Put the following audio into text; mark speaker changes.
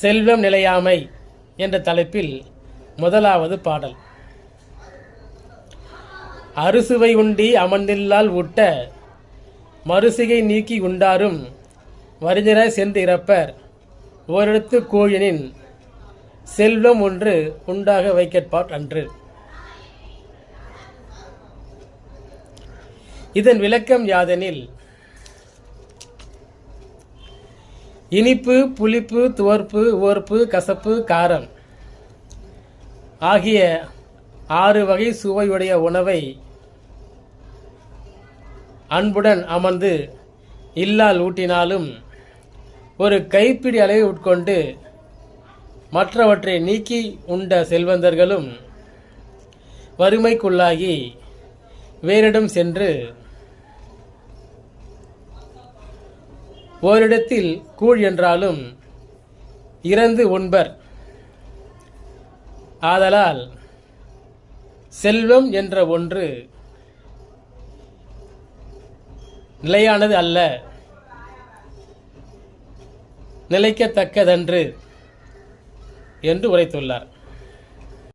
Speaker 1: செல்வம் நிலையாமை என்ற தலைப்பில் முதலாவது பாடல். அறுசுவை உண்டி அமர்ந்தில்லால் ஊட்ட மறுசிகை நீக்கி உண்டாரும் வரிஞர சென்று இறப்பர் ஓரிடத்து கூழினின் செல்வம் ஒன்று உண்டாக வைக்கற்பாட் அன்று. இதன் விளக்கம் யாதெனில், இனிப்பு, புளிப்பு, துவர்ப்பு, உவர்ப்பு, கசப்பு, காரம் ஆகிய 6 வகை சுவையுடைய உணவை அன்புடன் அமர்ந்து இல்லால் ஊட்டினாலும் ஒரு கைப்பிடி அளவை உட்கொண்டு மற்றவற்றை நீக்கி உண்ட செல்வந்தர்களும் வறுமைக்குள்ளாகி வேறிடம் சென்று ஓரிடத்தில் கூழ் என்றாலும் இறந்து உண்பர். ஆதலால் செல்வம் என்ற ஒன்று நிலையானது அல்ல, நிலைக்கத்தக்கதன்று என்று உரைத்துள்ளார்.